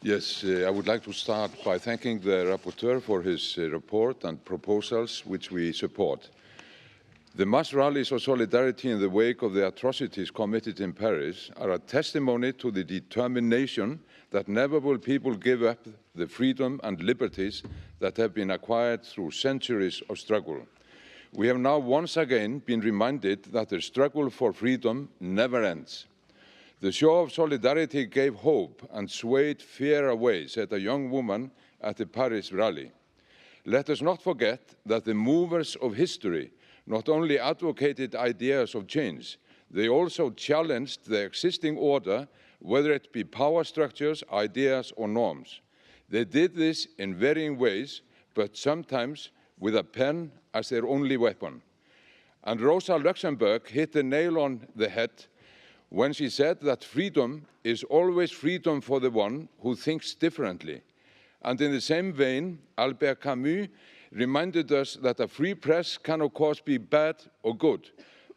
Yes, I would like to start by thanking the rapporteur for his report and proposals which we support. The mass rallies of solidarity in the wake of the atrocities committed in Paris are a testimony to the determination that never will people give up the freedom and liberties that have been acquired through centuries of struggle. We have now once again been reminded that the struggle for freedom never ends. The show of solidarity gave hope and swayed fear away, said a young woman at the Paris rally. Let us not forget that the movers of history not only advocated ideas of change, they also challenged the existing order, whether it be power structures, ideas, or norms. They did this in varying ways, but sometimes with a pen as their only weapon. And Rosa Luxemburg hit the nail on the head when she said that freedom is always freedom for the one who thinks differently. And in the same vein, Albert Camus reminded us that a free press can of course be bad or good,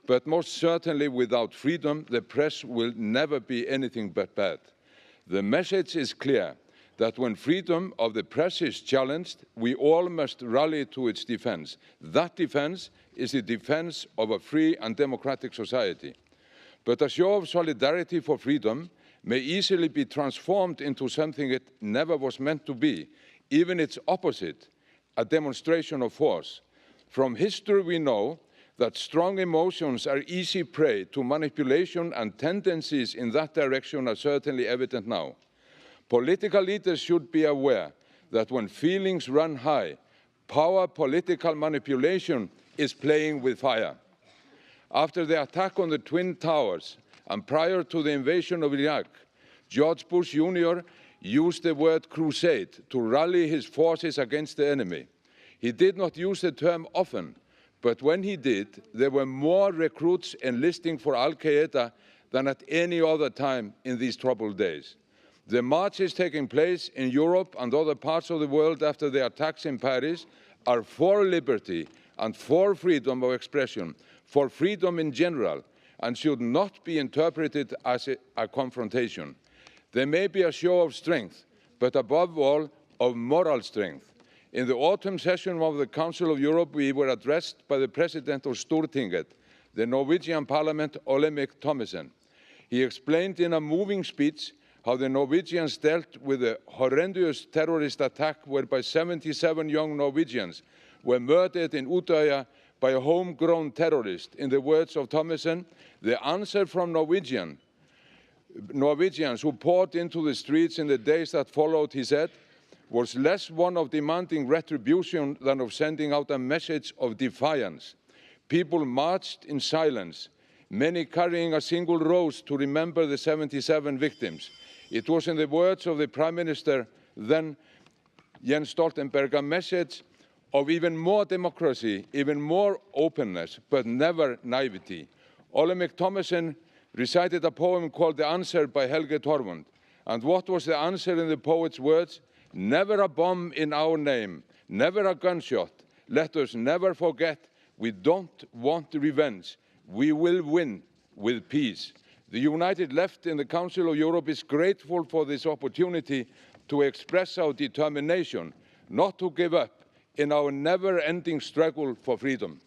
but most certainly without freedom, the press will never be anything but bad. The message is clear, that when freedom of the press is challenged, we all must rally to its defense. That defense is the defense of a free and democratic society. But a show of solidarity for freedom may easily be transformed into something it never was meant to be, even its opposite, a demonstration of force. From history we know that strong emotions are easy prey to manipulation, and tendencies in that direction are certainly evident now. Political leaders should be aware that when feelings run high, power political manipulation is playing with fire. After the attack on the Twin Towers and prior to the invasion of Iraq, George Bush Jr. used the word crusade to rally his forces against the enemy. He did not use the term often, but when he did, there were more recruits enlisting for Al-Qaeda than at any other time in these troubled days. The marches taking place in Europe and other parts of the world after the attacks in Paris are for liberty and for freedom of expression, for freedom in general, and should not be interpreted as a confrontation. They may be a show of strength, but above all, of moral strength. In the autumn session of the Council of Europe, we were addressed by the President of Stortinget, the Norwegian Parliament, Olemic Thommessen. He explained in a moving speech how the Norwegians dealt with the horrendous terrorist attack whereby 77 young Norwegians were murdered in Utøya by a homegrown terrorist. In the words of Thommessen, the answer from Norwegians who poured into the streets in the days that followed, he said, was less one of demanding retribution than of sending out a message of defiance. People marched in silence, many carrying a single rose to remember the 77 victims. It was, in the words of the Prime Minister then, Jens Stoltenberg, a message of even more democracy, even more openness, but never naivety. Olemic Thommessen recited a poem called The Answer by Helge Torvund. And what was the answer in the poet's words? Never a bomb in our name, never a gunshot. Let us never forget, we don't want revenge. We will win with peace. The United Left in the Council of Europe is grateful for this opportunity to express our determination not to give up in our never-ending struggle for freedom.